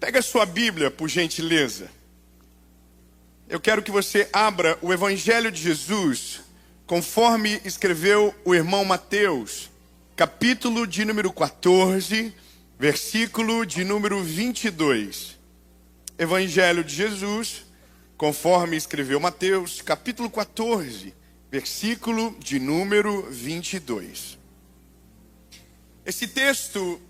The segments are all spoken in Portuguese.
Pega a sua Bíblia, por gentileza. Eu quero que você abra o Evangelho de Jesus, conforme escreveu o irmão Mateus, capítulo de número 14, versículo de número 22. Evangelho de Jesus, conforme escreveu Mateus, capítulo 14, versículo de número 22. Esse texto,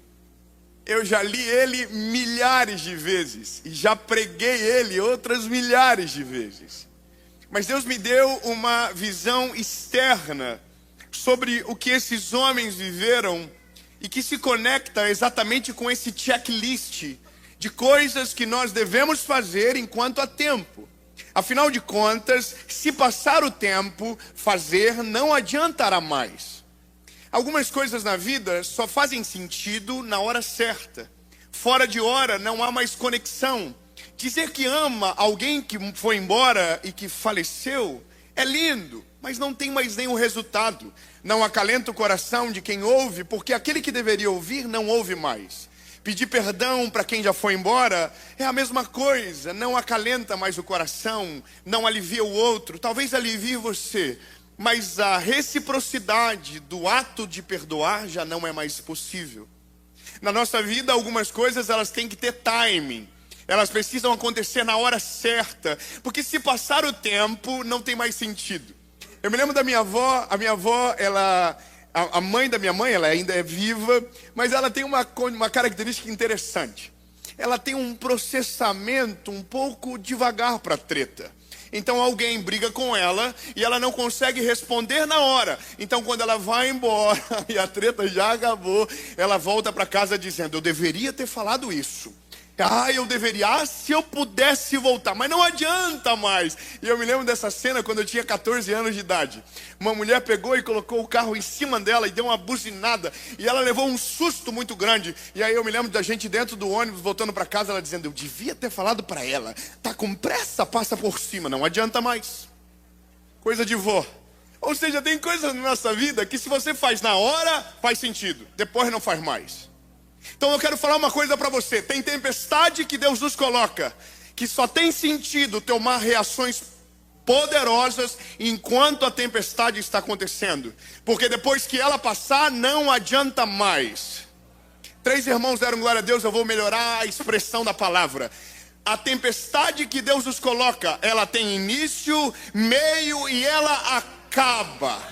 eu já li ele milhares de vezes e já preguei ele outras milhares de vezes. Mas Deus me deu uma visão externa sobre o que esses homens viveram e que se conecta exatamente com esse checklist de coisas que nós devemos fazer enquanto há tempo. Afinal de contas, se passar o tempo, fazer não adiantará mais. Algumas coisas na vida só fazem sentido na hora certa. Fora de hora não há mais conexão. Dizer que ama alguém que foi embora e que faleceu é lindo, mas não tem mais nenhum resultado. Não acalenta o coração de quem ouve, porque aquele que deveria ouvir não ouve mais. Pedir perdão para quem já foi embora é a mesma coisa, não acalenta mais o coração, não alivia o outro, talvez alivie você. Mas a reciprocidade do ato de perdoar já não é mais possível. Na nossa vida, algumas coisas elas têm que ter timing. Elas precisam acontecer na hora certa. Porque se passar o tempo, não tem mais sentido. Eu me lembro da minha avó. A minha avó, a mãe da minha mãe, ela ainda é viva. Mas ela tem uma característica interessante. Ela tem um processamento um pouco devagar para a treta. Então alguém briga com ela e ela não consegue responder na hora. Então quando ela vai embora e a treta já acabou, ela volta para casa dizendo: eu deveria ter falado isso. Eu deveria, se eu pudesse voltar, mas não adianta mais. E eu me lembro dessa cena quando eu tinha 14 anos de idade. Uma mulher pegou e colocou o carro em cima dela e deu uma buzinada. E ela levou um susto muito grande. E aí eu me lembro da gente dentro do ônibus, voltando para casa, ela dizendo: eu devia ter falado para ela. Tá com pressa, passa por cima, não adianta mais. Coisa de vó. Ou seja, tem coisas na nossa vida que se você faz na hora, faz sentido. Depois não faz mais. Então eu quero falar uma coisa para você. Tem tempestade que Deus nos coloca, que só tem sentido tomar reações poderosas enquanto a tempestade está acontecendo. Porque depois que ela passar, não adianta mais. 3 irmãos deram glória a Deus, eu vou melhorar a expressão da palavra. A tempestade que Deus nos coloca, ela tem início, meio e ela acaba.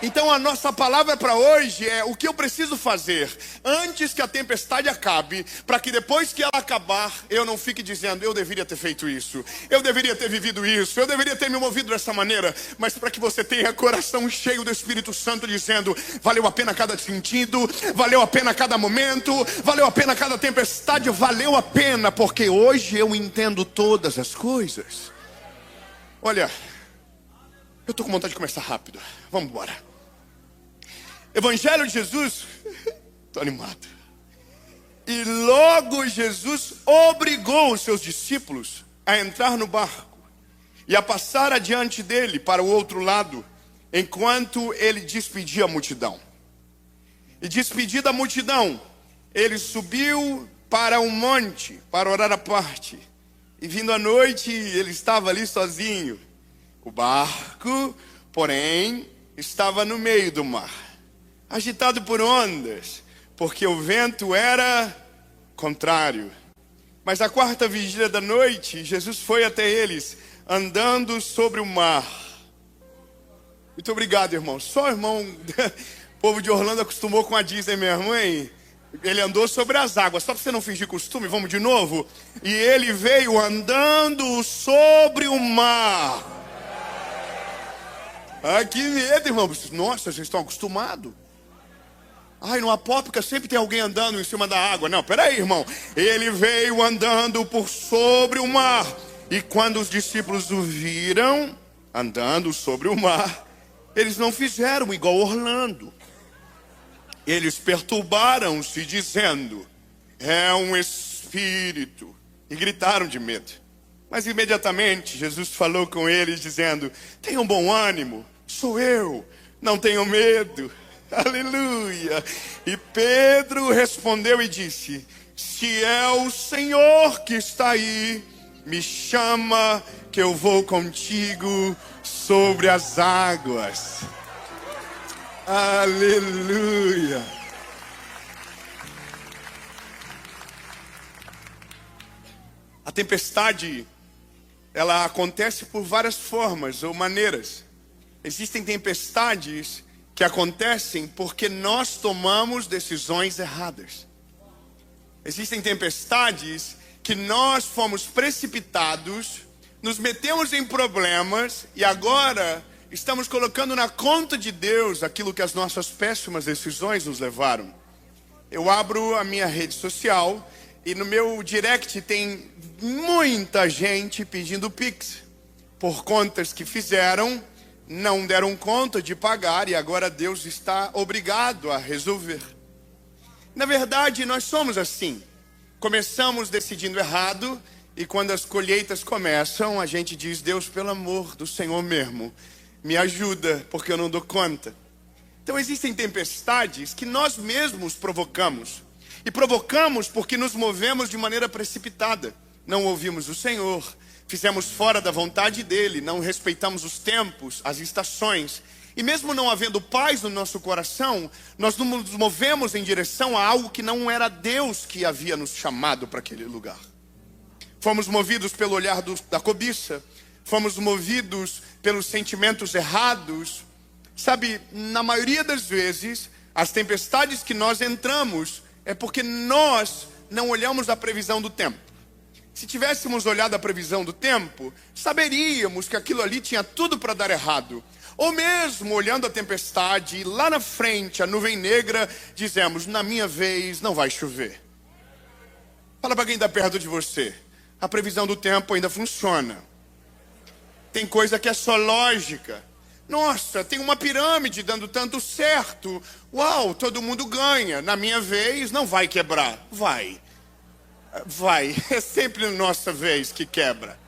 Então a nossa palavra para hoje é: o que eu preciso fazer antes que a tempestade acabe, para que depois que ela acabar, eu não fique dizendo: eu deveria ter feito isso, eu deveria ter vivido isso, eu deveria ter me movido dessa maneira. Mas para que você tenha coração cheio do Espírito Santo dizendo: valeu a pena cada sentido, valeu a pena cada momento, valeu a pena cada tempestade, valeu a pena, porque hoje eu entendo todas as coisas. Olha, eu estou com vontade de começar rápido, vamos embora. Evangelho de Jesus, estou animado. E logo Jesus obrigou os seus discípulos a entrar no barco e a passar adiante dele para o outro lado, enquanto ele despedia a multidão. E despedida a multidão, ele subiu para um monte para orar à parte. E vindo à noite, ele estava ali sozinho. O barco, porém, estava no meio do mar, agitado por ondas, porque o vento era contrário. Mas à 4ª vigília da noite, Jesus foi até eles, andando sobre o mar. Muito obrigado, irmão. Só o irmão, o povo de Orlando acostumou com a Disney mesmo, hein? Ele andou sobre as águas. Só para você não fingir costume, vamos de novo. E ele veio andando sobre o mar. Que medo, irmão. Nossa, vocês estão acostumados? No Apócrifo sempre tem alguém andando em cima da água. Não, peraí, irmão. Ele veio andando por sobre o mar. E quando os discípulos o viram andando sobre o mar, eles não fizeram igual Orlando. Eles perturbaram-se dizendo: é um espírito. E gritaram de medo. Mas imediatamente Jesus falou com eles dizendo: tenham bom ânimo, sou eu, não tenham medo. Aleluia. E Pedro respondeu e disse: Se é o Senhor que está aí, me chama que eu vou contigo sobre as águas. Aleluia. A tempestade, ela acontece por várias formas ou maneiras. Existem tempestades que acontecem porque nós tomamos decisões erradas. Existem tempestades que nós fomos precipitados, nos metemos em problemas e agora estamos colocando na conta de Deus aquilo que as nossas péssimas decisões nos levaram. Eu abro a minha rede social e no meu direct tem muita gente pedindo Pix por contas que fizeram, não deram conta de pagar e agora Deus está obrigado a resolver. Na verdade, nós somos assim. Começamos decidindo errado e quando as colheitas começam, a gente diz: Deus, pelo amor do Senhor mesmo, me ajuda, porque eu não dou conta. Então existem tempestades que nós mesmos provocamos. E provocamos porque nos movemos de maneira precipitada. Não ouvimos o Senhor, fizemos fora da vontade dEle, não respeitamos os tempos, as estações. E mesmo não havendo paz no nosso coração, nós nos movemos em direção a algo que não era Deus que havia nos chamado para aquele lugar. Fomos movidos pelo olhar da cobiça, fomos movidos pelos sentimentos errados. Sabe, na maioria das vezes, as tempestades que nós entramos é porque nós não olhamos a previsão do tempo. Se tivéssemos olhado a previsão do tempo, saberíamos que aquilo ali tinha tudo para dar errado. Ou mesmo olhando a tempestade e lá na frente a nuvem negra, dizemos: na minha vez não vai chover. Fala para quem está perto de você: a previsão do tempo ainda funciona. Tem coisa que é só lógica. Nossa, tem uma pirâmide dando tanto certo. Uau, todo mundo ganha. Na minha vez não vai quebrar. Vai. É sempre a nossa vez que quebra.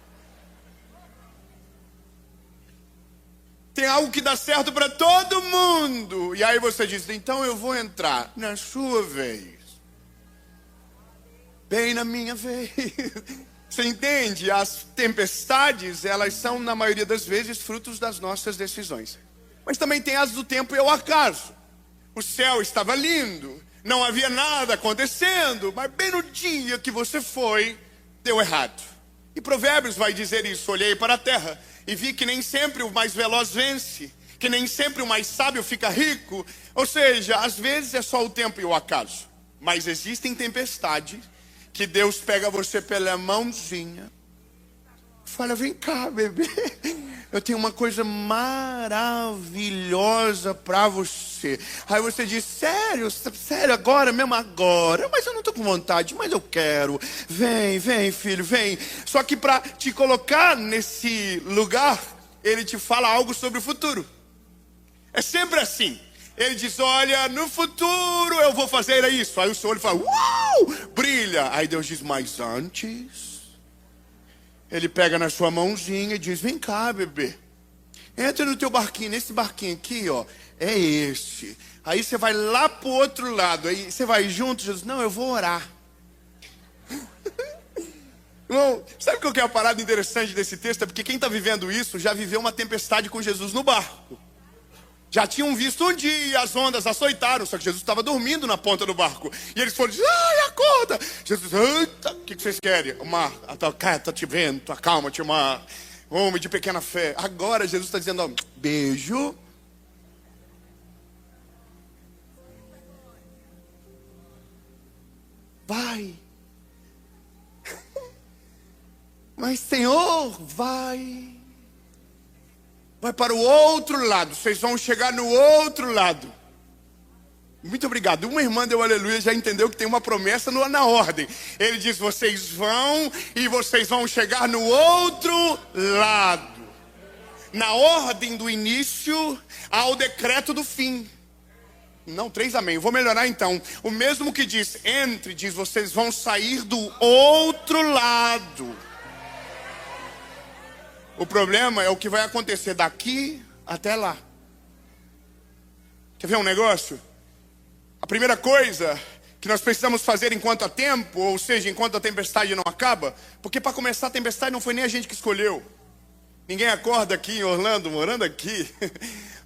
Tem algo que dá certo para todo mundo. E aí você diz: então eu vou entrar na sua vez. Bem na minha vez. Você entende? As tempestades, elas são, na maioria das vezes, frutos das nossas decisões. Mas também tem as do tempo e o acaso. O céu estava lindo, não havia nada acontecendo, mas bem no dia que você foi, deu errado. E Provérbios vai dizer isso: olhei para a terra e vi que nem sempre o mais veloz vence, que nem sempre o mais sábio fica rico. Ou seja, às vezes é só o tempo e o acaso. Mas existem tempestades que Deus pega você pela mãozinha, fala: vem cá, bebê, eu tenho uma coisa maravilhosa para você. Aí você diz: sério agora mesmo? Agora? Mas eu não estou com vontade, mas eu quero. Vem filho, vem. Só que para te colocar nesse lugar, ele te fala algo sobre o futuro. É sempre assim. Ele diz: olha, no futuro eu vou fazer isso. Aí o seu olho fala: uau, brilha. Aí Deus diz: mas antes, ele pega na sua mãozinha e diz: vem cá, bebê, entra no teu barquinho. Nesse barquinho aqui, ó, é esse. Aí você vai lá pro outro lado. Aí você vai junto. Jesus: não, eu vou orar. Irmão, sabe qual que é a parada interessante desse texto? É porque quem está vivendo isso já viveu uma tempestade com Jesus no barco. Já tinham visto um dia, as ondas açoitaram, só que Jesus estava dormindo na ponta do barco. E eles foram: ai, acorda. Jesus: eita, o que vocês querem? O mar, tá te vendo, acalma-te, mar. Homem de pequena fé. Agora Jesus está dizendo: ó, beijo. Vai. Mas Senhor, vai para o outro lado. Vocês vão chegar no outro lado. Muito obrigado. Uma irmã deu aleluia, já entendeu que tem uma promessa na ordem. Ele diz: vocês vão e vocês vão chegar no outro lado. Na ordem do início ao decreto do fim. Não, 3 amém. Vou melhorar então. O mesmo que diz entre, diz: vocês vão sair do outro lado. O problema é o que vai acontecer daqui até lá. Quer ver um negócio? A primeira coisa que nós precisamos fazer enquanto há tempo, ou seja, enquanto a tempestade não acaba, porque para começar a tempestade não foi nem a gente que escolheu. Ninguém acorda aqui em Orlando, morando aqui.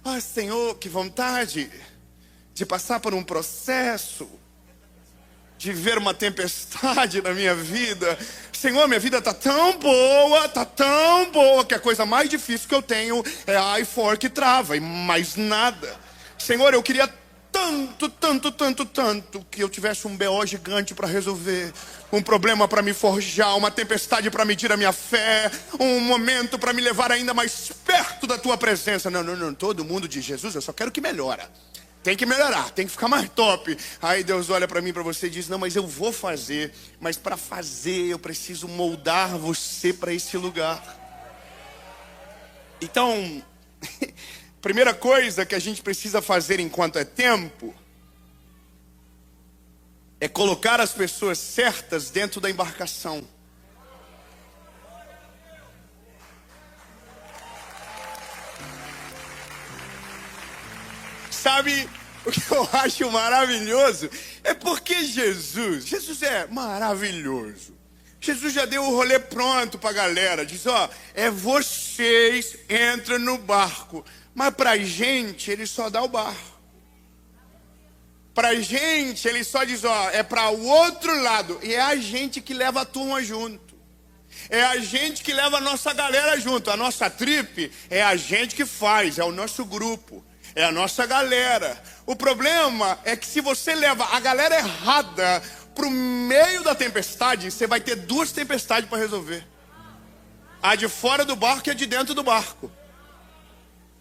Ah, Senhor, que vontade de passar por um processo, de ver uma tempestade na minha vida. Senhor, minha vida está tão boa, que a coisa mais difícil que eu tenho é a i4 que trava, e mais nada. Senhor, eu queria tanto que eu tivesse um BO gigante para resolver, um problema para me forjar, uma tempestade para medir a minha fé, um momento para me levar ainda mais perto da tua presença. Não, todo mundo diz: Jesus, eu só quero que melhora. Tem que melhorar, tem que ficar mais top. Aí Deus olha para mim, para você e diz: não, mas eu vou fazer. Mas para fazer eu preciso moldar você para esse lugar. Então, primeira coisa que a gente precisa fazer enquanto é tempo é colocar as pessoas certas dentro da embarcação. Sabe o que eu acho maravilhoso? É porque Jesus é maravilhoso. Jesus já deu o rolê pronto pra galera. Diz: ó, é vocês, entram no barco. Mas pra gente, ele só dá o barco. Pra gente, ele só diz: ó, é pra o outro lado. E é a gente que leva a turma junto. É a gente que leva a nossa galera junto. A nossa trip é a gente que faz, é o nosso grupo. É a nossa galera. O problema é que se você leva a galera errada pro meio da tempestade, você vai ter duas tempestades para resolver. A de fora do barco e a de dentro do barco.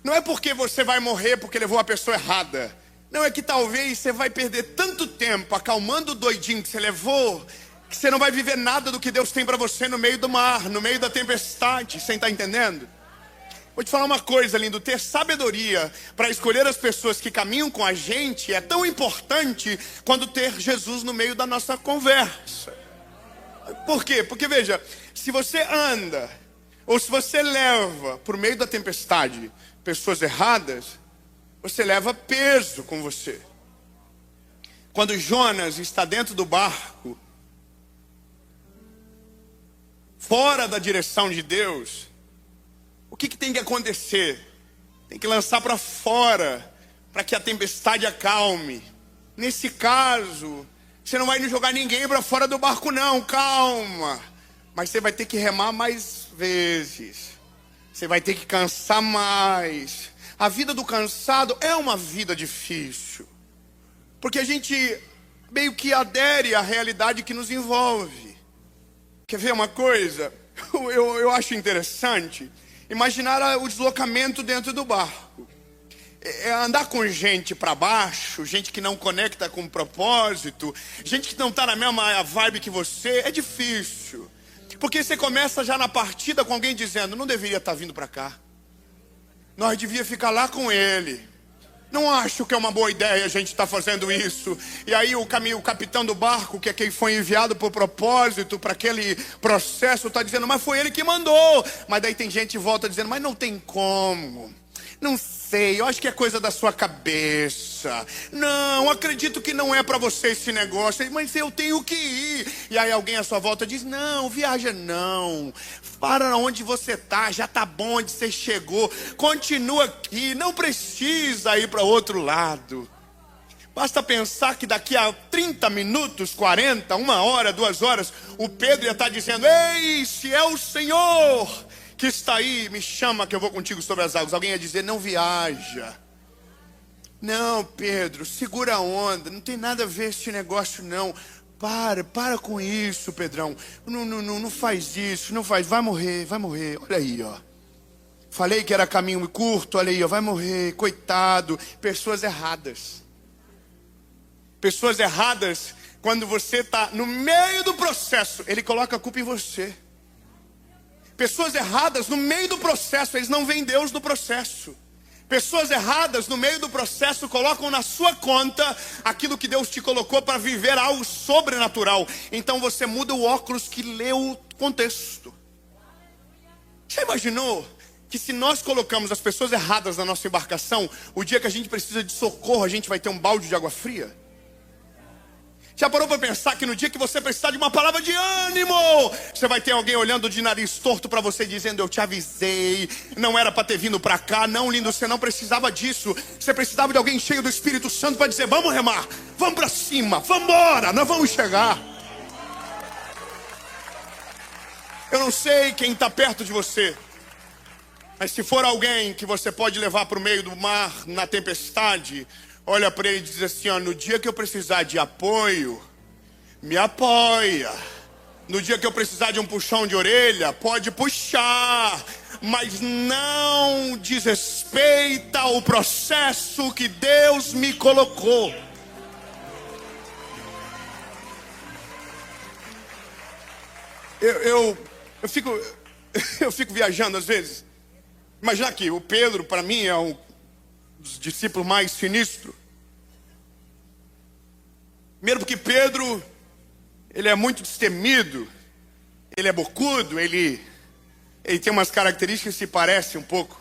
Não é porque você vai morrer porque levou a pessoa errada. Não, é que talvez você vai perder tanto tempo acalmando o doidinho que você levou, que você não vai viver nada do que Deus tem para você no meio do mar, no meio da tempestade. Você está entendendo? Vou te falar uma coisa, lindo: ter sabedoria para escolher as pessoas que caminham com a gente é tão importante quanto ter Jesus no meio da nossa conversa. Por quê? Porque veja, se você anda, ou se você leva por meio da tempestade pessoas erradas, você leva peso com você. Quando Jonas está dentro do barco, fora da direção de Deus, o que tem que acontecer? Tem que lançar para fora, para que a tempestade acalme. Nesse caso, você não vai jogar ninguém para fora do barco não, calma. Mas você vai ter que remar mais vezes. Você vai ter que cansar mais. A vida do cansado é uma vida difícil. Porque a gente meio que adere à realidade que nos envolve. Quer ver uma coisa? Eu acho interessante imaginar o deslocamento dentro do barco. É andar com gente para baixo, gente que não conecta com o propósito, gente que não está na mesma vibe que você. É difícil. Porque você começa já na partida com alguém dizendo: não deveria estar vindo para cá. Nós devia ficar lá com ele. Não acho que é uma boa ideia a gente estar fazendo isso. E aí o capitão do barco, que é quem foi enviado por propósito para aquele processo, está dizendo: mas foi ele que mandou. Mas daí tem gente que volta dizendo: mas não tem como. Não sei, eu acho que é coisa da sua cabeça. Não, acredito que não é para você esse negócio. Mas eu tenho que ir. E aí alguém à sua volta diz: não, viaja não. Para onde você está, já está bom onde você chegou. Continua aqui, não precisa ir para outro lado. Basta pensar que daqui a 30 minutos, 40, 1 hora, 2 horas, o Pedro ia estar dizendo: ei, se é o Senhor que está aí, me chama que eu vou contigo sobre as águas. Alguém ia dizer: não viaja. Não, Pedro, segura a onda, não tem nada a ver esse negócio não. Para com isso, Pedrão. Não faz isso, não faz. Vai morrer. Olha aí, ó. Falei que era caminho curto, olha aí, ó. Vai morrer, coitado. Pessoas erradas. Pessoas erradas, quando você está no meio do processo, ele coloca a culpa em você. Pessoas erradas, no meio do processo, eles não veem Deus no processo. Pessoas erradas, no meio do processo, colocam na sua conta aquilo que Deus te colocou para viver algo sobrenatural. Então você muda o óculos que lê o contexto. Já imaginou que se nós colocamos as pessoas erradas na nossa embarcação, o dia que a gente precisa de socorro, a gente vai ter um balde de água fria? Já parou para pensar que no dia que você precisar de uma palavra de ânimo, você vai ter alguém olhando de nariz torto para você, dizendo: eu te avisei, não era para ter vindo para cá. Não, lindo, você não precisava disso. Você precisava de alguém cheio do Espírito Santo para dizer: vamos remar, vamos para cima, vamos embora, nós vamos chegar. Eu não sei quem está perto de você, mas se for alguém que você pode levar para o meio do mar, na tempestade, olha para ele e diz assim: ó, no dia que eu precisar de apoio, me apoia. No dia que eu precisar de um puxão de orelha, pode puxar, mas não desrespeita o processo que Deus me colocou. Eu fico viajando às vezes. Imagina que o Pedro, para mim, é um dos discípulos mais sinistros. Primeiro porque Pedro, ele é muito destemido, ele é bocudo, ele tem umas características que se parecem um pouco.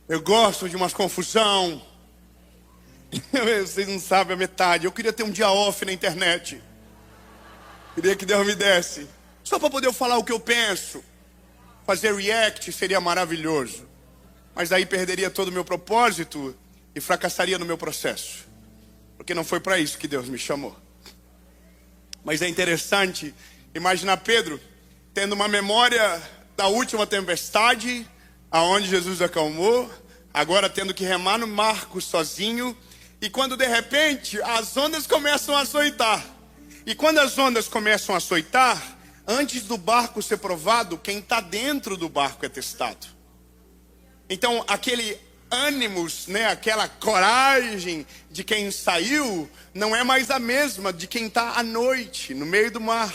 Eu gosto de umas confusão. Vocês não sabem a metade. Eu queria ter um dia off na internet. Queria que Deus me desse, só para poder falar o que eu penso. Fazer react seria maravilhoso, mas aí perderia todo o meu propósito e fracassaria no meu processo, porque não foi para isso que Deus me chamou. Mas é interessante imaginar Pedro tendo uma memória da última tempestade, aonde Jesus acalmou, agora tendo que remar no mar sozinho, e quando de repente as ondas começam a açoitar. E quando as ondas começam a açoitar, antes do barco ser provado, quem está dentro do barco é testado. Então aquele ânimos, né, aquela coragem de quem saiu, não é mais a mesma de quem está à noite, no meio do mar.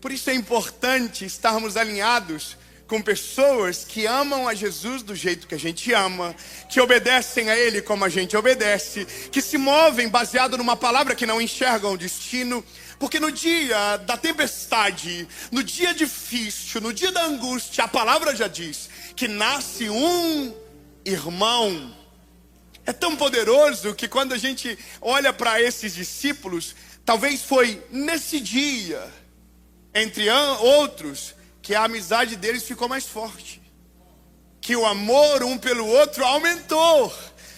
Por isso é importante estarmos alinhados com pessoas que amam a Jesus do jeito que a gente ama, que obedecem a Ele como a gente obedece, que se movem baseado numa palavra, que não enxergam o destino. Porque no dia da tempestade, no dia difícil, no dia da angústia, a palavra já diz que nasce um irmão. É tão poderoso que quando a gente olha para esses discípulos, talvez foi nesse dia, entre outros, que a amizade deles ficou mais forte, que o amor um pelo outro aumentou,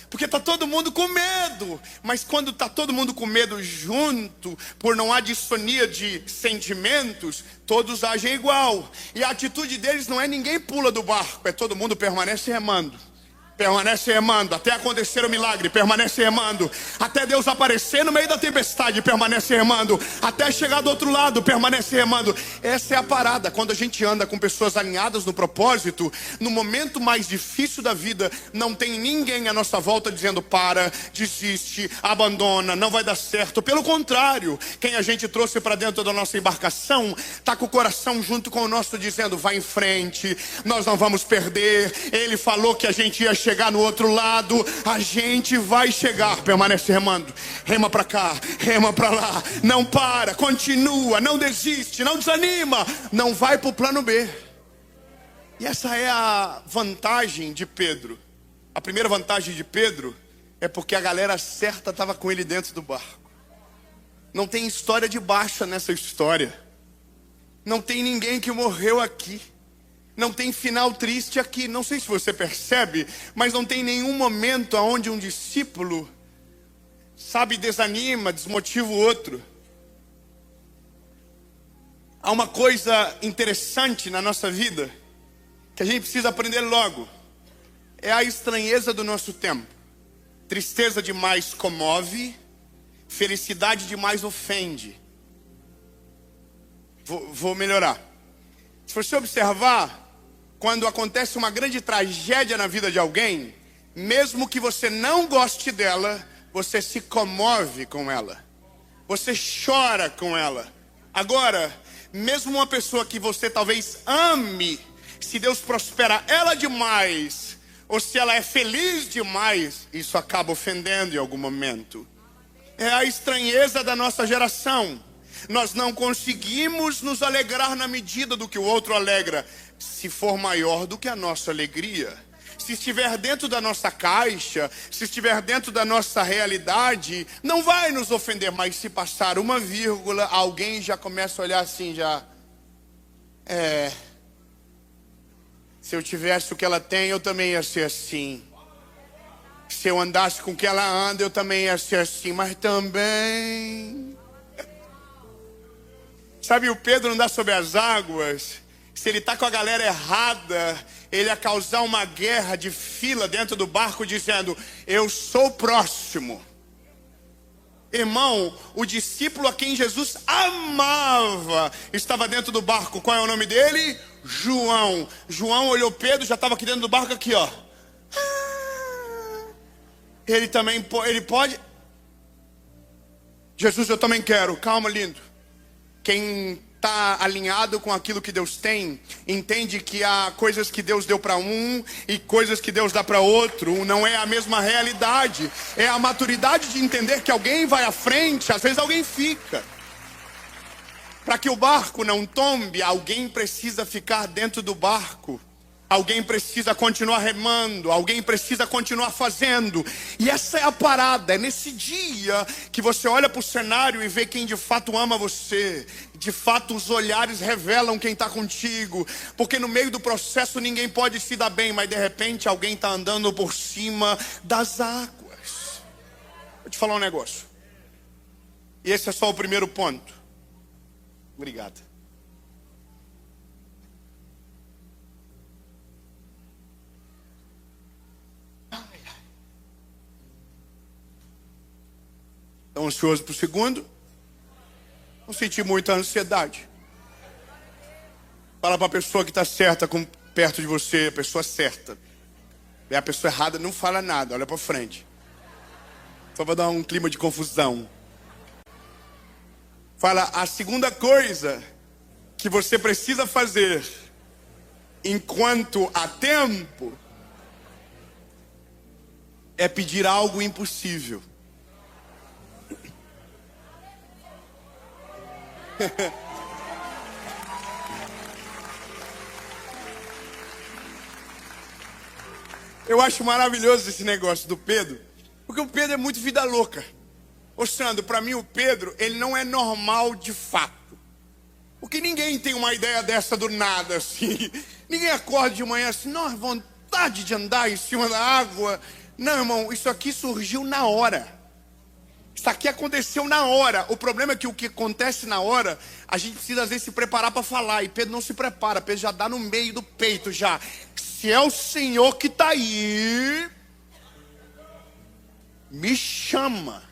porque está todo mundo com medo. Mas quando está todo mundo com medo junto, por não há disfonia de sentimentos, todos agem igual. E a atitude deles não é ninguém pula do barco, é todo mundo permanece remando. Permanece remando, até acontecer o milagre, permanece remando. Até Deus aparecer no meio da tempestade, permanece remando. Até chegar do outro lado, permanece remando. Essa é a parada, quando a gente anda com pessoas alinhadas no propósito, no momento mais difícil da vida, não tem ninguém à nossa volta dizendo: para, desiste, abandona, não vai dar certo. Pelo contrário, quem a gente trouxe para dentro da nossa embarcação, está com o coração junto com o nosso, dizendo: vai em frente, nós não vamos perder. Ele falou que a gente ia chegar no outro lado, a gente vai chegar. Permanece remando, rema para cá, rema para lá, não para, continua, não desiste, não desanima, não vai para o plano B. E essa é a vantagem de Pedro. A primeira vantagem de Pedro é porque a galera certa estava com ele dentro do barco. Não tem história de baixa nessa história, não tem ninguém que morreu aqui, não tem final triste aqui. Não sei se você percebe, mas não tem nenhum momento onde um discípulo, desanima, desmotiva o outro. Há uma coisa interessante na nossa vida, que a gente precisa aprender logo. É a estranheza do nosso tempo. Tristeza demais comove, felicidade demais ofende. Vou melhorar. Se você observar, quando acontece uma grande tragédia na vida de alguém, mesmo que você não goste dela, você se comove com ela, você chora com ela. Agora, mesmo uma pessoa que você talvez ame, se Deus prospera ela demais, ou se ela é feliz demais, isso acaba ofendendo em algum momento. É a estranheza da nossa geração. Nós não conseguimos nos alegrar na medida do que o outro alegra, se for maior do que a nossa alegria. se estiver dentro da nossa caixa, se estiver dentro da nossa realidade, não vai nos ofender. Mas se passar uma vírgula, alguém já começa a olhar assim, já... Se eu tivesse o que ela tem, eu também ia ser assim. Se eu andasse com o que ela anda, eu também ia ser assim. Mas também... Sabe, o Pedro andar sobre as águas, se ele está com a galera errada, ele ia causar uma guerra de fila dentro do barco, dizendo, eu sou o próximo. Irmão, o discípulo a quem Jesus amava estava dentro do barco. Qual é o nome dele? João. João olhou Pedro, já estava aqui dentro do barco, aqui ó. Ele também ele pode. Jesus, eu também quero. Calma, lindo. Quem está alinhado com aquilo que Deus tem, entende que há coisas que Deus deu para um e coisas que Deus dá para outro. Não é a mesma realidade. É a maturidade de entender que alguém vai à frente, às vezes alguém fica. Para que o barco não tombe, alguém precisa ficar dentro do barco. Alguém precisa continuar remando, alguém precisa continuar fazendo. E essa é a parada, é nesse dia que você olha para o cenário e vê quem de fato ama você. De fato os olhares revelam quem está contigo. Porque no meio do processo ninguém pode se dar bem, mas de repente alguém está andando por cima das águas. Vou te falar um negócio. E esse é só o primeiro ponto. Obrigado. Estão ansiosos para o segundo? Não senti muita ansiedade. Fala para a pessoa que está certa perto de você, a pessoa certa. E a pessoa errada não fala nada, olha para frente. Só para dar um clima de confusão. Fala, a segunda coisa que você precisa fazer enquanto há tempo é pedir algo impossível. Eu acho maravilhoso esse negócio do Pedro, porque o Pedro é muito vida louca. Ô Sandro, para mim o Pedro, ele não é normal de fato. Porque ninguém tem uma ideia dessa do nada assim. Ninguém acorda de manhã assim, nossa, vontade de andar em cima da água. Não, irmão, isso aqui surgiu na hora. Isso aqui aconteceu na hora. O problema é que o que acontece na hora, a gente precisa às vezes se preparar para falar. E Pedro não se prepara, Pedro já dá no meio do peito já. Se é o Senhor que está aí, me chama.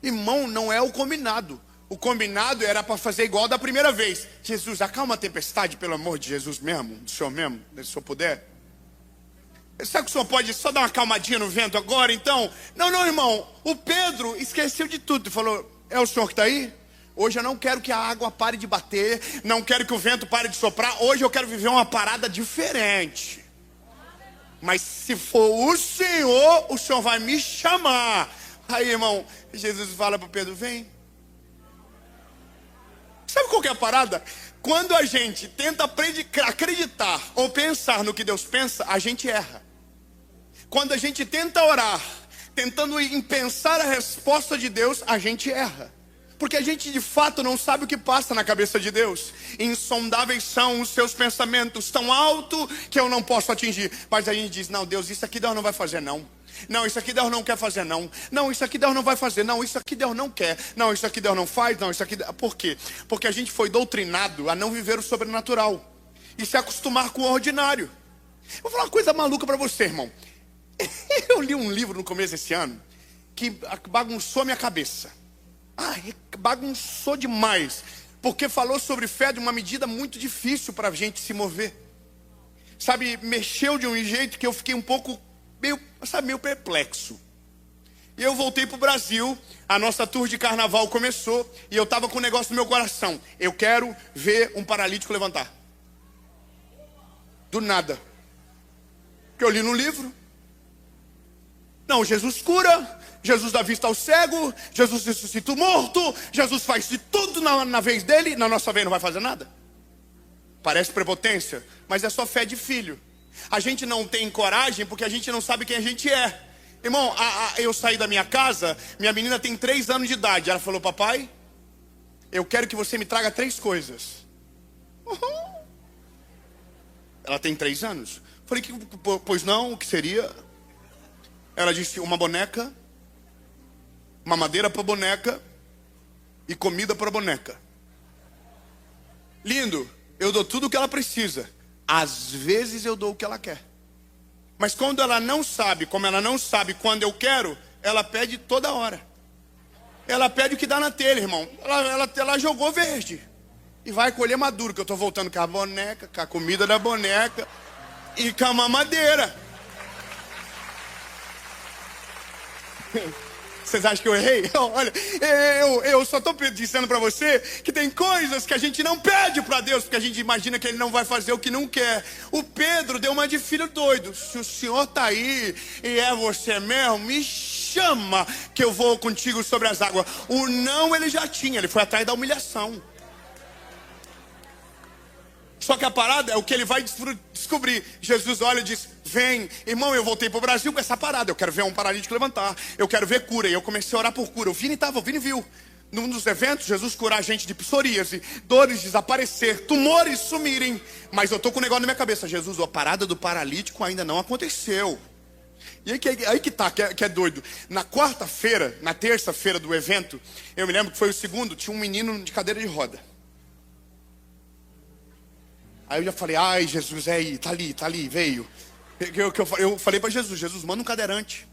Irmão, não é o combinado. O combinado era para fazer igual da primeira vez. Jesus, acalma a tempestade, pelo amor de Jesus mesmo, do Senhor mesmo, se o Senhor puder. Será que o senhor pode só dar uma calmadinha no vento agora, então? Não, irmão. O Pedro esqueceu de tudo. Falou, é o senhor que está aí? Hoje eu não quero que a água pare de bater. Não quero que o vento pare de soprar. Hoje eu quero viver uma parada diferente. Mas se for o senhor vai me chamar. Aí, irmão, Jesus fala para Pedro, vem. Sabe qual que é a parada? Quando a gente tenta acreditar ou pensar no que Deus pensa, a gente erra. Quando a gente tenta orar, tentando pensar a resposta de Deus, a gente erra. Porque a gente de fato não sabe o que passa na cabeça de Deus. Insondáveis são os seus pensamentos, tão alto que eu não posso atingir. Mas a gente diz, não, Deus, isso aqui Deus não vai fazer não. Não, isso aqui Deus não quer fazer não. Não, isso aqui Deus não vai fazer. Não, isso aqui Deus não quer. Não, isso aqui Deus não faz. Não, isso aqui... Por quê? Porque a gente foi doutrinado a não viver o sobrenatural e se acostumar com o ordinário. Vou falar uma coisa maluca para você, irmão. Eu li um livro no começo desse ano que bagunçou a minha cabeça. Bagunçou demais. Porque falou sobre fé de uma medida muito difícil para a gente se mover. Sabe, mexeu de um jeito que eu fiquei um pouco meio perplexo. E eu voltei para o Brasil, a nossa tour de carnaval começou, e eu estava com um negócio no meu coração. Eu quero ver um paralítico levantar. Do nada. Que eu li no livro. Não, Jesus cura, Jesus dá vista ao cego, Jesus ressuscita o morto, Jesus faz de tudo na vez dele, na nossa vez não vai fazer nada. Parece prepotência, mas é só fé de filho. A gente não tem coragem porque a gente não sabe quem a gente é. Irmão, eu saí da minha casa, minha menina tem 3 anos de idade. Ela falou, papai, eu quero que você me traga 3 coisas. Uhum. Ela tem 3 anos. Falei, pois não, o que seria? Ela disse, uma boneca, mamadeira para boneca e comida para boneca. Lindo, eu dou tudo o que ela precisa. Às vezes eu dou o que ela quer. Mas quando ela não sabe, como ela não sabe quando eu quero, ela pede toda hora. Ela pede o que dá na telha, irmão. Ela jogou verde. E vai colher maduro, que eu tô voltando com a boneca, com a comida da boneca e com a mamadeira. Vocês acham que eu errei? Olha, eu só estou dizendo para você que tem coisas que a gente não pede para Deus, porque a gente imagina que Ele não vai fazer o que não quer. O Pedro deu uma de filho doido. Se o Senhor está aí e é você mesmo, me chama que eu vou contigo sobre as águas. O não ele já tinha, ele foi atrás da humilhação. Só que a parada é o que ele vai descobrir. Jesus olha e diz, vem. Irmão, eu voltei para o Brasil com essa parada. Eu quero ver um paralítico levantar. Eu quero ver cura. E eu comecei a orar por cura. O Vini viu. Num dos eventos, Jesus curar a gente de psoríase, dores desaparecer, tumores sumirem. Mas eu estou com um negócio na minha cabeça. Jesus, a parada do paralítico ainda não aconteceu. E aí que tá, que é doido. Na quarta-feira, na terça-feira do evento, eu me lembro que foi o segundo, tinha um menino de cadeira de roda. Aí eu já falei, ai Jesus, é aí, tá ali, veio. Eu falei para Jesus, manda um cadeirante.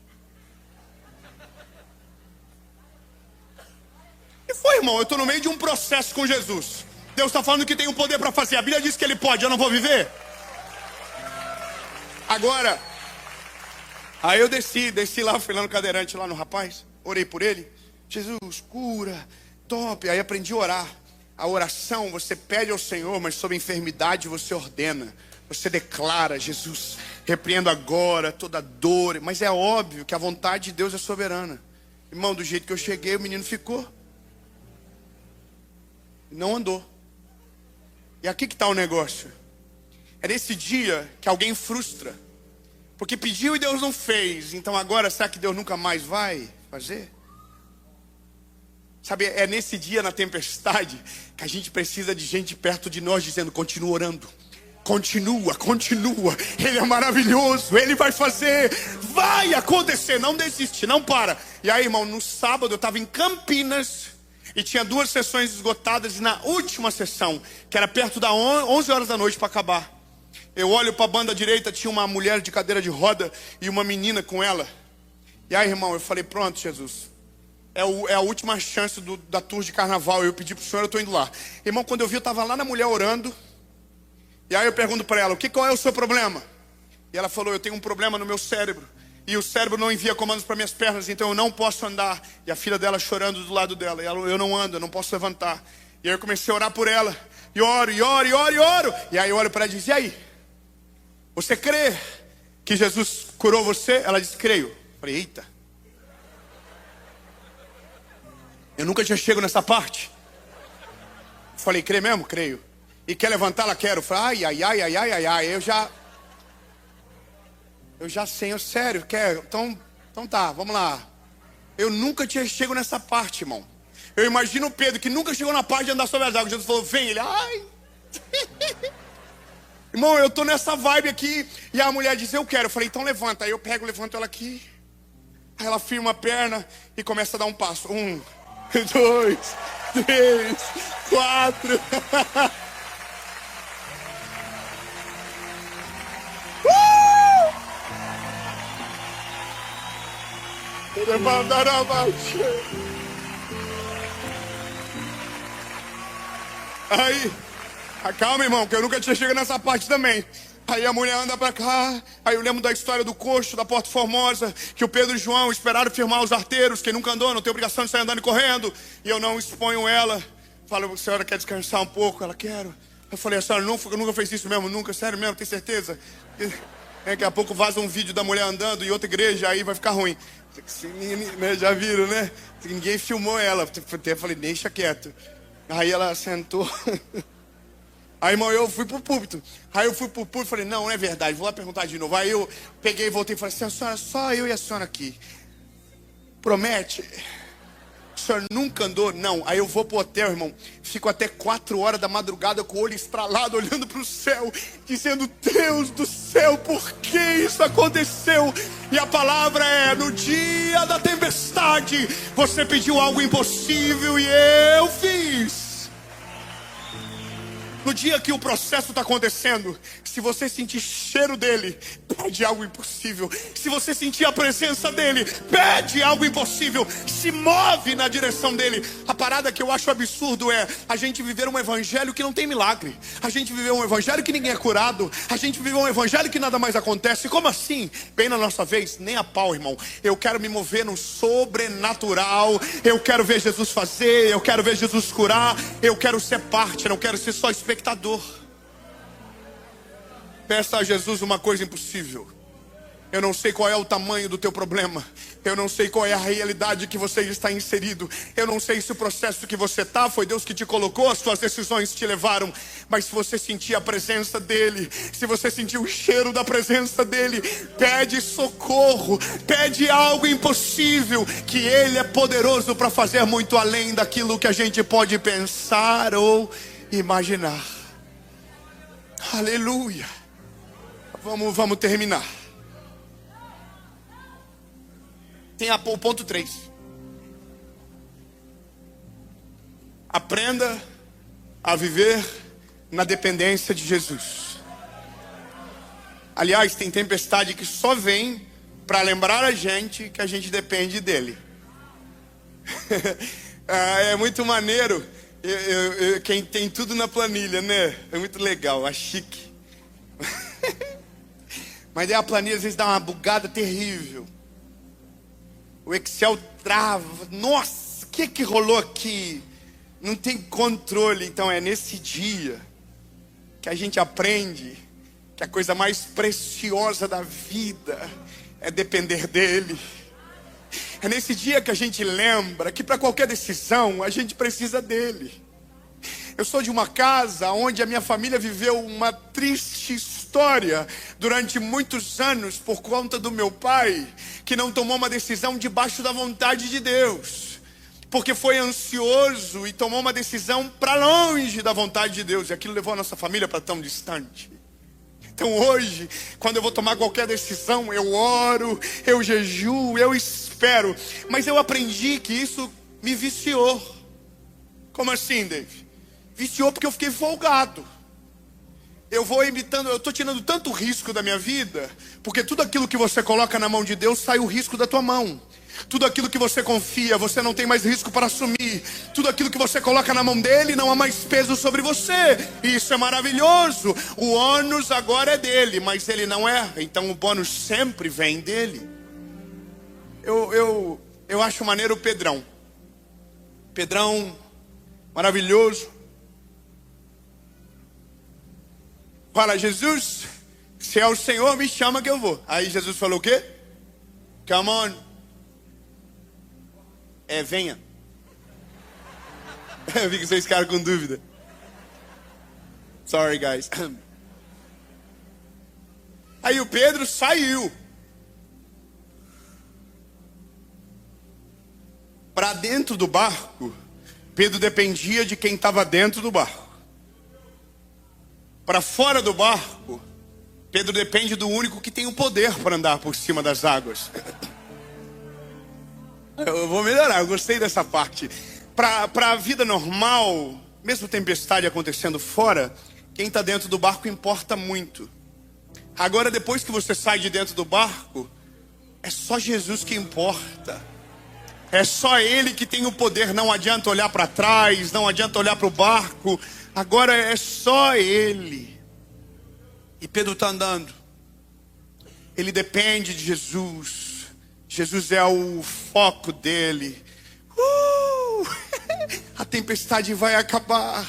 E foi, irmão, eu estou no meio de um processo com Jesus. Deus está falando que tem um poder para fazer. A Bíblia diz que Ele pode, eu não vou viver? Agora, aí eu desci lá, fui lá no cadeirante, lá no rapaz. Orei por ele. Jesus, cura, top. Aí aprendi a orar. A oração, você pede ao Senhor, mas sobre enfermidade você ordena. Você declara, Jesus, repreendo agora toda dor. Mas é óbvio que a vontade de Deus é soberana. Irmão, do jeito que eu cheguei, o menino ficou. Não andou. E aqui que está o negócio. É nesse dia que alguém frustra. Porque pediu e Deus não fez. Então agora, será que Deus nunca mais vai fazer? Sabe, é nesse dia, na tempestade, que a gente precisa de gente perto de nós dizendo, continua orando. Continua. Ele é maravilhoso, Ele vai fazer, vai acontecer, não desiste, não para. E aí, irmão, no sábado eu estava em Campinas e tinha 2 sessões esgotadas. E na última sessão, que era perto das 11 horas da noite para acabar, eu olho para a banda direita, tinha uma mulher de cadeira de roda e uma menina com ela. E aí, irmão, eu falei, pronto, Jesus, é a última chance da tour de carnaval. Eu pedi para o Senhor, eu estou indo lá. Irmão, quando eu vi, eu estava lá na mulher orando. E aí eu pergunto para ela, qual é o seu problema? E ela falou, eu tenho um problema no meu cérebro. E o cérebro não envia comandos para minhas pernas, então eu não posso andar. E a filha dela chorando do lado dela. E ela, eu não ando, eu não posso levantar. E aí eu comecei a orar por ela. E oro. E aí eu olho para ela e diz, e aí? Você crê que Jesus curou você? Ela disse, creio. Eu falei, eita. Eu nunca tinha chego nessa parte. Eu falei, crê mesmo? Creio. E quer levantar? Ela quer. Eu falei, ai. Eu já sei, sério, quer? Então tá, vamos lá. Eu nunca tinha chego nessa parte, irmão. Eu imagino o Pedro, que nunca chegou na parte de andar sobre as águas. Jesus falou, vem, ele, ai. Irmão, eu tô nessa vibe aqui. E a mulher diz, eu quero. Eu falei, então levanta. Aí eu levanto ela aqui. Aí ela firma a perna e começa a dar um passo. 1, 2, 3, 4. Aí, calma, irmão, que eu nunca tinha chegado nessa parte também. Aí a mulher anda pra cá. Aí eu lembro da história do coxo, da Porta Formosa, que o Pedro e o João esperaram firmar os arteiros. Quem nunca andou não tem obrigação de sair andando e correndo. E eu não exponho ela. Falo, a senhora quer descansar um pouco? Ela, quero. Eu falei, a senhora nunca fez isso mesmo? Nunca? Sério mesmo? Tem certeza? Daqui a pouco vaza um vídeo da mulher andando em outra igreja, aí vai ficar ruim. Já viram, né? Ninguém filmou ela. Até falei, deixa quieto. Aí ela sentou. Aí, irmão, eu fui pro púlpito. Aí eu fui pro púlpito e falei, não é verdade, vou lá perguntar de novo. Aí eu peguei e voltei e falei assim, a senhora, só eu e a senhora aqui. Promete? O senhor nunca andou? Não. Aí eu vou pro hotel, irmão. Fico até 4 horas da madrugada com o olho estralado, olhando pro céu, dizendo, Deus do céu, por que isso aconteceu? E a palavra é, no dia da tempestade, você pediu algo impossível e eu fiz. No dia que o processo está acontecendo, se você sentir cheiro dele, pede algo impossível. Se você sentir a presença dele, pede algo impossível. Se move na direção dele. A parada que eu acho absurdo é a gente viver um evangelho que não tem milagre. A gente viver um evangelho que ninguém é curado. A gente viver um evangelho que nada mais acontece. Como assim? Bem na nossa vez, nem a pau, irmão. Eu quero me mover no sobrenatural. Eu quero ver Jesus fazer. Eu quero ver Jesus curar. Eu quero ser parte, não quero ser só espectador. Peça a Jesus uma coisa impossível. Eu não sei qual é o tamanho do teu problema. Eu não sei qual é a realidade que você está inserido. Eu não sei se o processo que você está foi Deus que te colocou, as suas decisões te levaram. Mas se você sentir a presença dele, se você sentir o cheiro da presença dele, pede socorro, pede algo impossível, que ele é poderoso para fazer muito além daquilo que a gente pode pensar ou imaginar. Aleluia. Vamos terminar. Tem o ponto 3. Aprenda a viver na dependência de Jesus. Aliás, tem tempestade que só vem para lembrar a gente que a gente depende dele. É muito maneiro. Quem tem tudo na planilha, né? É muito legal, é chique. Mas daí a planilha às vezes dá uma bugada terrível. O Excel trava. Nossa, o que rolou aqui? Não tem controle. Então é nesse dia que a gente aprende que a coisa mais preciosa da vida é depender dele. É nesse dia que a gente lembra que para qualquer decisão a gente precisa dele. Eu sou de uma casa onde a minha família viveu uma triste história durante muitos anos por conta do meu pai, que não tomou uma decisão debaixo da vontade de Deus, porque foi ansioso e tomou uma decisão para longe da vontade de Deus, e aquilo levou a nossa família para tão distante. Então hoje, quando eu vou tomar qualquer decisão, eu oro, eu jejuo, eu espero, mas eu aprendi que isso me viciou. Como assim, Dave? Viciou porque eu fiquei folgado. Eu estou tirando tanto risco da minha vida, porque tudo aquilo que você coloca na mão de Deus, sai o risco da tua mão. Tudo aquilo que você confia, você não tem mais risco para assumir. Tudo aquilo que você coloca na mão dele, não há mais peso sobre você. E isso é maravilhoso. O ônus agora é dele, mas ele não erra. Então o bônus sempre vem dele. Eu acho maneiro o Pedrão. Pedrão, maravilhoso. Fala, Jesus, se é o Senhor, me chama que eu vou. Aí Jesus falou o quê? Come on. Venha. Eu vi que vocês ficaram com dúvida. Sorry, guys. Aí o Pedro saiu. Para dentro do barco, Pedro dependia de quem estava dentro do barco. Para fora do barco, Pedro depende do único que tem o poder para andar por cima das águas. Eu vou melhorar, eu gostei dessa parte. Para a vida normal, mesmo tempestade acontecendo fora, quem está dentro do barco importa muito. Agora, depois que você sai de dentro do barco, é só Jesus que importa. É só Ele que tem o poder. Não adianta olhar para trás, não adianta olhar para o barco. Agora é só Ele. E Pedro está andando. Ele depende de Jesus. Jesus é o foco dele. A tempestade vai acabar.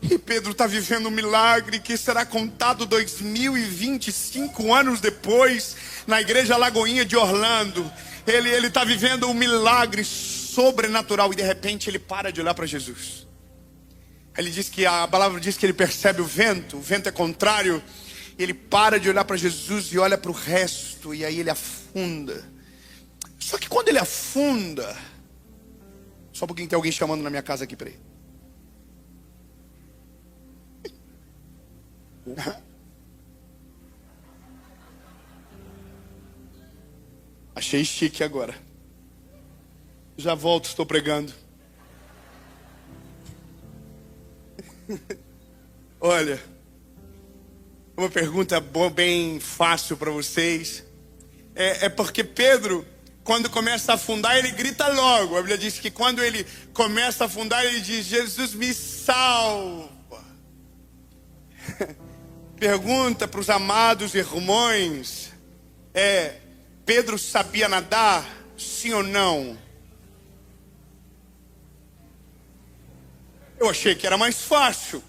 E Pedro está vivendo um milagre que será contado 2025 anos depois, na igreja Lagoinha de Orlando. Ele está vivendo um milagre sobrenatural e de repente ele para de olhar para Jesus. Ele diz que a palavra diz que ele percebe o vento é contrário, e ele para de olhar para Jesus e olha para o resto, e aí ele afunda. Só que quando ele afunda, só um pouquinho, tem alguém chamando na minha casa aqui, peraí. Achei chique agora. Já volto, estou pregando. Olha, uma pergunta bem fácil para vocês. É porque Pedro, quando começa a afundar, ele grita logo. A Bíblia diz que quando ele começa a afundar, ele diz: Jesus, me salva. Pergunta para os amados irmãos: Pedro sabia nadar? Sim ou não? Eu achei que era mais fácil.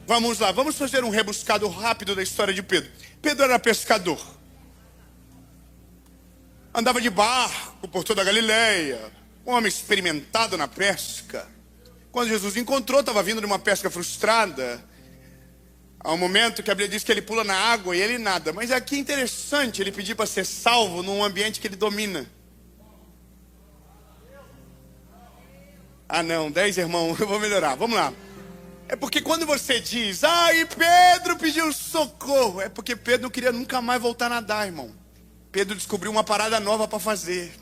Vamos lá, vamos fazer um rebuscado rápido da história de Pedro. Pedro era pescador. Andava de barco por toda a Galileia. Um homem experimentado na pesca. Quando Jesus encontrou, estava vindo de uma pesca frustrada. Há um momento que a Bíblia diz que ele pula na água e ele nada. Mas aqui é interessante ele pedir para ser salvo num ambiente que ele domina. Ah não, 10 irmãos, eu vou melhorar, vamos lá. É porque quando você diz, e Pedro pediu socorro, é porque Pedro não queria nunca mais voltar a nadar, irmão. Pedro descobriu uma parada nova para fazer.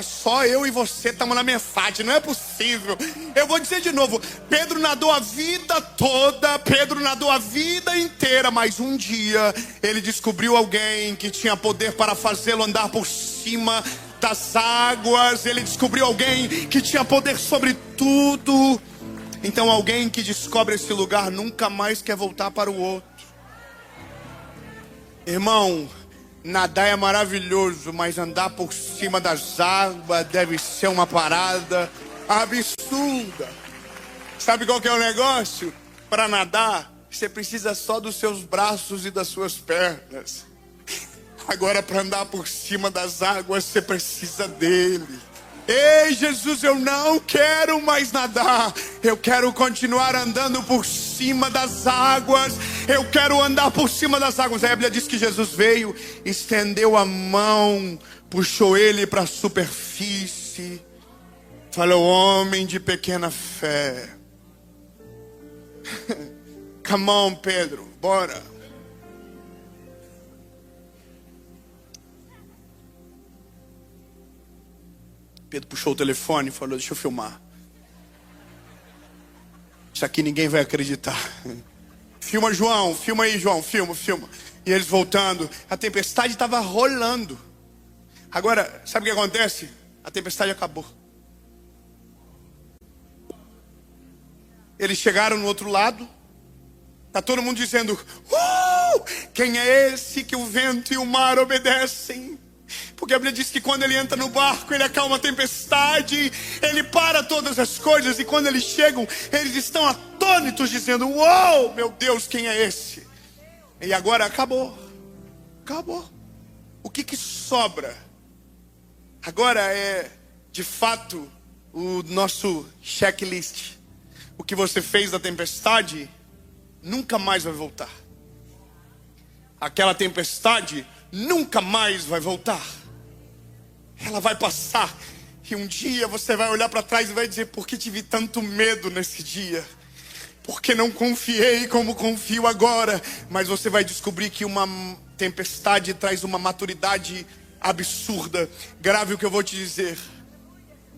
Só eu e você estamos na metade, não é possível. Eu vou dizer de novo, Pedro nadou a vida toda, Pedro nadou a vida inteira, mas um dia ele descobriu alguém que tinha poder para fazê-lo andar por cima das águas. Ele descobriu alguém que tinha poder sobre tudo. Então alguém que descobre esse lugar nunca mais quer voltar para o outro. Irmão, nadar é maravilhoso, mas andar por cima das águas deve ser uma parada absurda. Sabe qual que é o negócio? Para nadar, você precisa só dos seus braços e das suas pernas. Agora, para andar por cima das águas, você precisa dele. Ei, Jesus, eu não quero mais nadar. Eu quero continuar andando por cima das águas. Eu quero andar por cima das águas. A Bíblia diz que Jesus veio, estendeu a mão, puxou ele para a superfície. Falou: homem de pequena fé. Come on, Pedro, bora. Pedro puxou o telefone e falou: deixa eu filmar. Isso aqui ninguém vai acreditar. Filma, João, filma aí, João, filma. E eles voltando, a tempestade estava rolando. Agora, sabe o que acontece? A tempestade acabou. Eles chegaram no outro lado. Está todo mundo dizendo: quem é esse que o vento e o mar obedecem? Porque a Bíblia diz que quando ele entra no barco, ele acalma a tempestade, ele para todas as coisas. E quando eles chegam, eles estão atônitos, dizendo: uou, meu Deus, quem é esse? E agora acabou. O que sobra? Agora é, de fato, o nosso checklist. O que você fez da tempestade nunca mais vai voltar. Aquela tempestade nunca mais vai voltar. Ela vai passar. E um dia você vai olhar para trás e vai dizer: por que tive tanto medo nesse dia? Porque não confiei como confio agora. Mas você vai descobrir que uma tempestade traz uma maturidade absurda. Grave o que eu vou te dizer.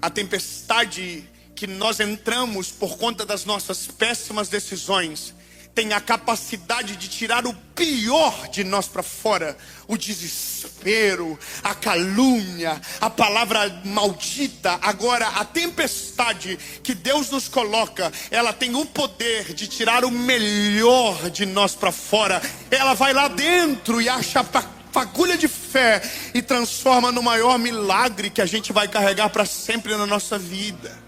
A tempestade que nós entramos por conta das nossas péssimas decisões tem a capacidade de tirar o pior de nós para fora. O desespero, a calúnia, a palavra maldita. Agora, a tempestade que Deus nos coloca, ela tem o poder de tirar o melhor de nós para fora. Ela vai lá dentro e acha fagulha de fé e transforma no maior milagre que a gente vai carregar para sempre na nossa vida.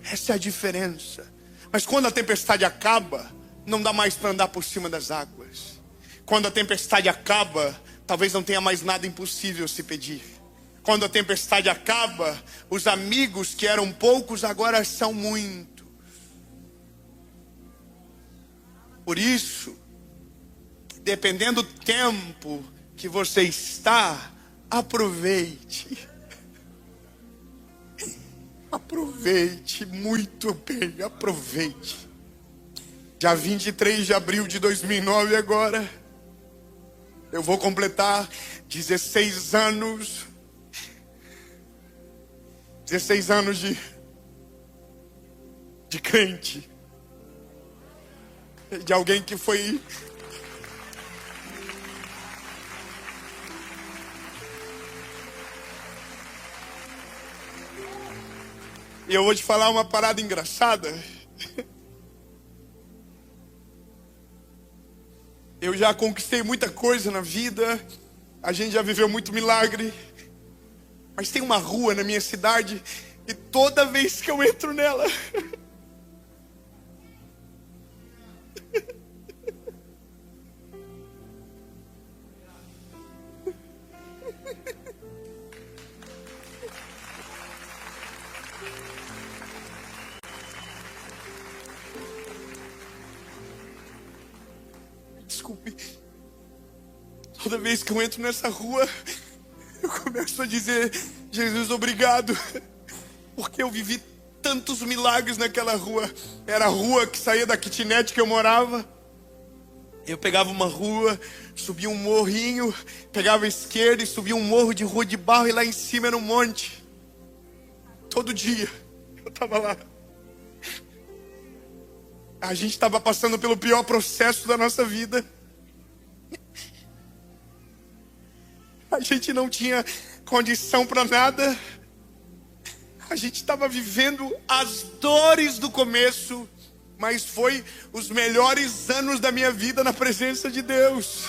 Essa é a diferença. Mas quando a tempestade acaba, não dá mais para andar por cima das águas. Quando a tempestade acaba, talvez não tenha mais nada impossível se pedir. Quando a tempestade acaba, os amigos que eram poucos agora são muitos. Por isso, dependendo do tempo que você está, aproveite. Aproveite muito bem, aproveite. Dia 23 de abril de 2009 agora, eu vou completar 16 anos. 16 anos de crente. De alguém que foi... E eu vou te falar uma parada engraçada. Eu já conquistei muita coisa na vida. A gente já viveu muito milagre. Mas tem uma rua na minha cidade e toda vez que eu entro nela... Desculpe. Toda vez que eu entro nessa rua, eu começo a dizer: Jesus, obrigado, porque eu vivi tantos milagres naquela rua. Era a rua que saía da kitnet que eu morava. Eu pegava uma rua, subia um morrinho, pegava a esquerda e subia um morro de rua de barro, e lá em cima era um monte. Todo dia eu estava lá. A gente estava passando pelo pior processo da nossa vida. A gente não tinha condição para nada. A gente estava vivendo as dores do começo, mas foi os melhores anos da minha vida na presença de Deus.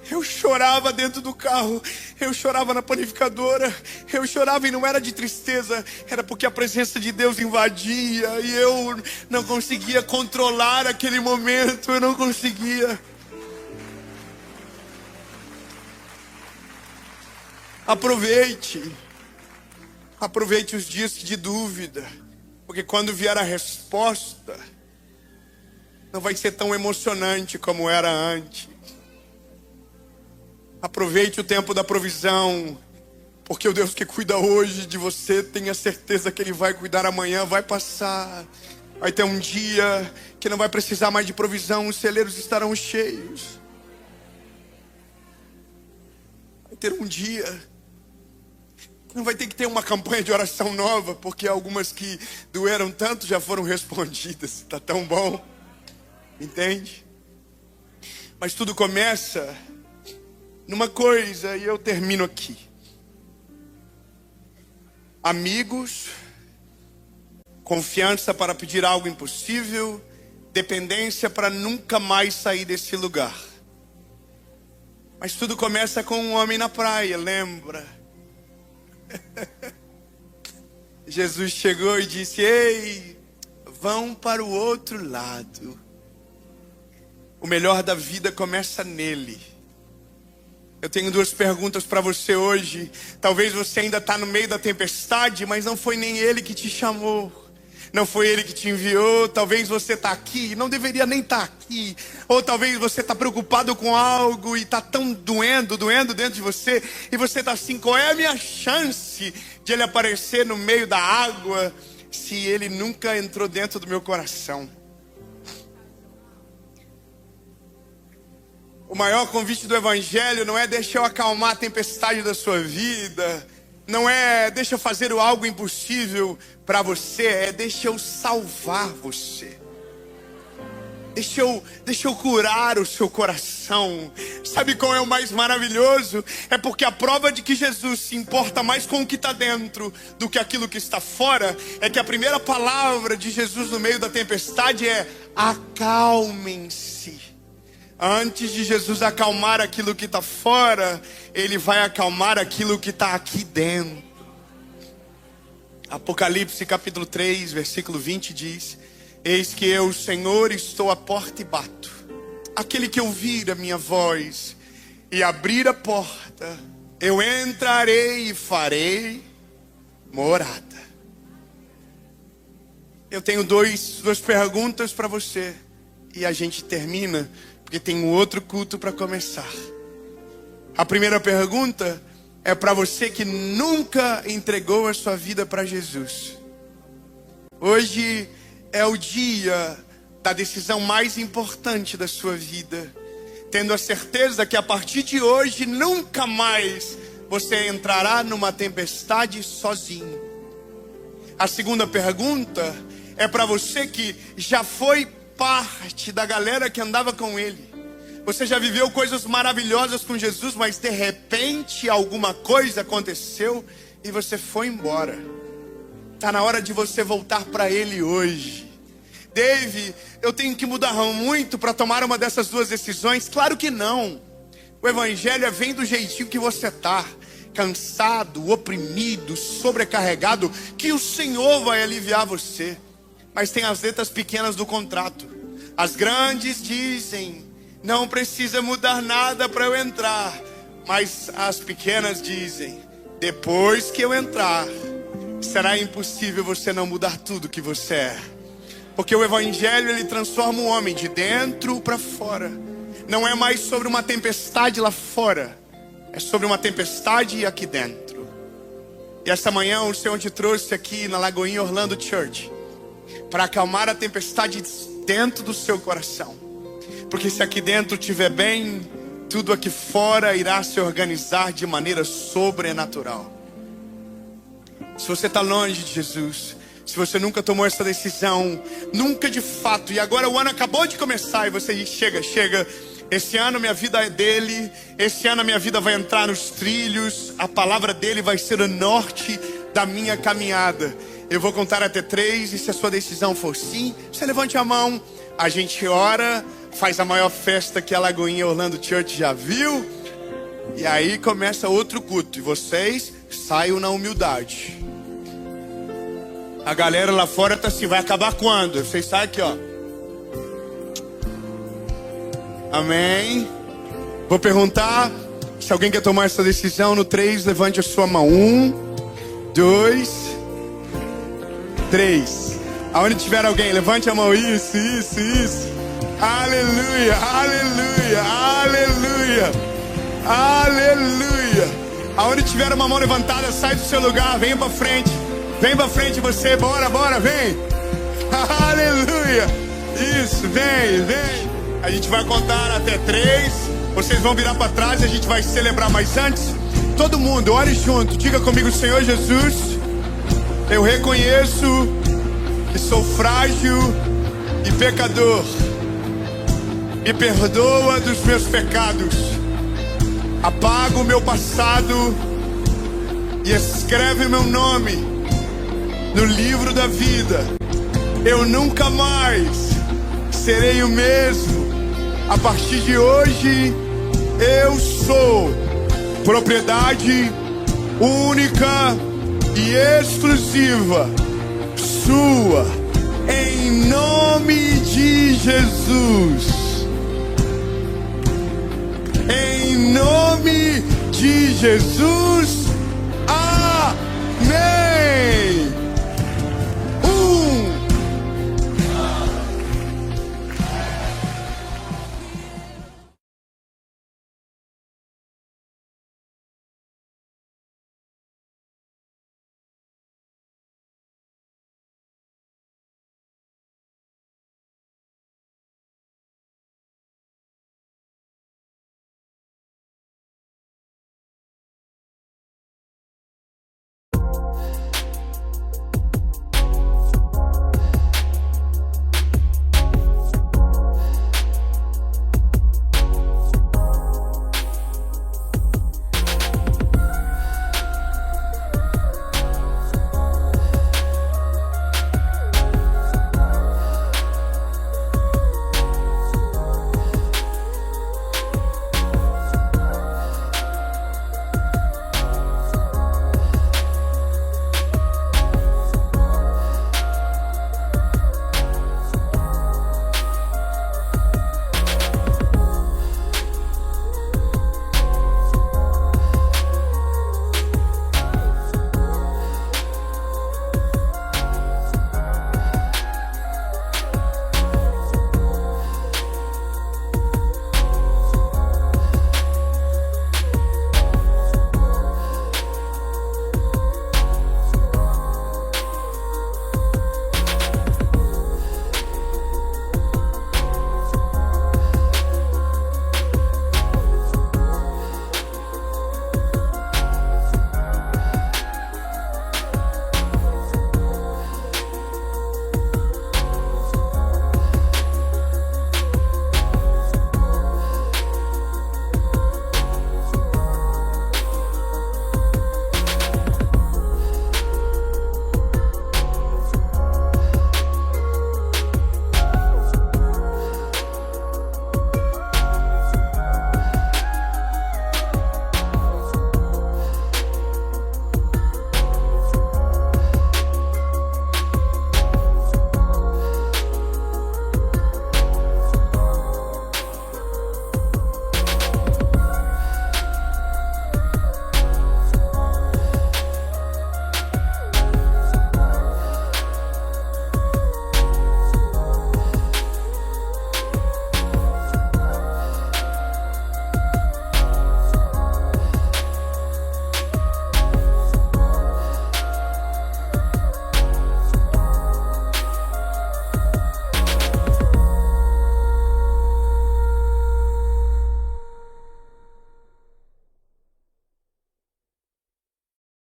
Eu chorava dentro do carro, eu chorava na panificadora, eu chorava e não era de tristeza, era porque a presença de Deus invadia e eu não conseguia controlar aquele momento, eu não conseguia. Aproveite os dias de dúvida, porque quando vier a resposta, não vai ser tão emocionante como era antes. Aproveite o tempo da provisão, porque o Deus que cuida hoje de você, tenha certeza que Ele vai cuidar amanhã, vai passar. Vai ter um dia que não vai precisar mais de provisão, os celeiros estarão cheios. Vai ter um dia que não vai ter que ter uma campanha de oração nova, porque algumas que doeram tanto já foram respondidas. Está tão bom, entende? Mas tudo começa numa coisa, e eu termino aqui. Amigos, confiança para pedir algo impossível, dependência para nunca mais sair desse lugar. Mas tudo começa com um homem na praia, lembra? Jesus chegou e disse: ei, vão para o outro lado. O melhor da vida começa nele. Eu tenho duas perguntas para você hoje. Talvez você ainda está no meio da tempestade, mas não foi nem Ele que te chamou, não foi Ele que te enviou. Talvez você está aqui, não deveria nem estar aqui. Ou talvez você está preocupado com algo e está tão doendo dentro de você. E você está assim: qual é a minha chance de Ele aparecer no meio da água, se Ele nunca entrou dentro do meu coração? O maior convite do Evangelho não é deixa eu acalmar a tempestade da sua vida, não é deixa eu fazer algo impossível para você, é deixa eu salvar você. Deixa eu curar o seu coração. Sabe qual é o mais maravilhoso? É porque a prova de que Jesus se importa mais com o que está dentro do que aquilo que está fora, é que a primeira palavra de Jesus no meio da tempestade é: acalmem-se. Antes de Jesus acalmar aquilo que está fora, Ele vai acalmar aquilo que está aqui dentro. Apocalipse capítulo 3, versículo 20 diz: eis que eu, Senhor, estou à porta e bato. Aquele que ouvir a minha voz e abrir a porta, eu entrarei e farei morada. Eu tenho duas perguntas para você. e a gente termina, porque tem um outro culto para começar. A primeira pergunta é para você que nunca entregou a sua vida para Jesus. Hoje é o dia da decisão mais importante da sua vida, tendo a certeza que a partir de hoje nunca mais você entrará numa tempestade sozinho. A segunda pergunta é para você que já foi parte da galera que andava com ele. Você já viveu coisas maravilhosas com Jesus, mas de repente alguma coisa aconteceu e você foi embora. Está na hora de você voltar para ele hoje. Dave, eu tenho que mudar muito para tomar uma dessas duas decisões? Claro que não. O evangelho vem do jeitinho que você está. Cansado, oprimido, sobrecarregado, que o Senhor vai aliviar você. Mas tem as letras pequenas do contrato. As grandes dizem: não precisa mudar nada para eu entrar. Mas as pequenas dizem: depois que eu entrar, será impossível você não mudar tudo que você é. Porque o evangelho, ele transforma o homem de dentro para fora. Não é mais sobre uma tempestade lá fora, é sobre uma tempestade aqui dentro. E essa manhã o Senhor te trouxe aqui na Lagoinha Orlando Church para acalmar a tempestade dentro do seu coração. Porque se aqui dentro estiver bem, tudo aqui fora irá se organizar de maneira sobrenatural. Se você está longe de Jesus, se você nunca tomou essa decisão, nunca de fato, e agora o ano acabou de começar e você diz: chega, esse ano minha vida é dele, esse ano a minha vida vai entrar nos trilhos, a palavra dele vai ser o norte da minha caminhada. Eu vou contar até 3 e se a sua decisão for sim, você levante a mão, a gente ora, faz a maior festa que a Lagoinha Orlando Church já viu, e aí começa outro culto, e vocês saiam na humildade. A galera lá fora tá assim: vai acabar quando? Vocês saem aqui, ó. Amém. Vou perguntar se alguém quer tomar essa decisão. No 3, levante a sua mão. 1, 2, 3. Aonde tiver alguém, levante a mão. Isso. Aleluia, aleluia, aleluia, aleluia. Aonde tiver uma mão levantada, sai do seu lugar, venha para frente. Vem pra frente você, bora, vem. Aleluia. Isso, vem. A gente vai contar até 3. Vocês vão virar pra trás e a gente vai celebrar. Mas antes, todo mundo, ore junto. Diga comigo: Senhor Jesus, eu reconheço que sou frágil e pecador. Me perdoa dos meus pecados. Apaga o meu passado e escreve meu nome no livro da vida. Eu nunca mais serei o mesmo. A partir de hoje, eu sou propriedade única e exclusiva sua, em nome de Jesus. Em nome de Jesus. Amém.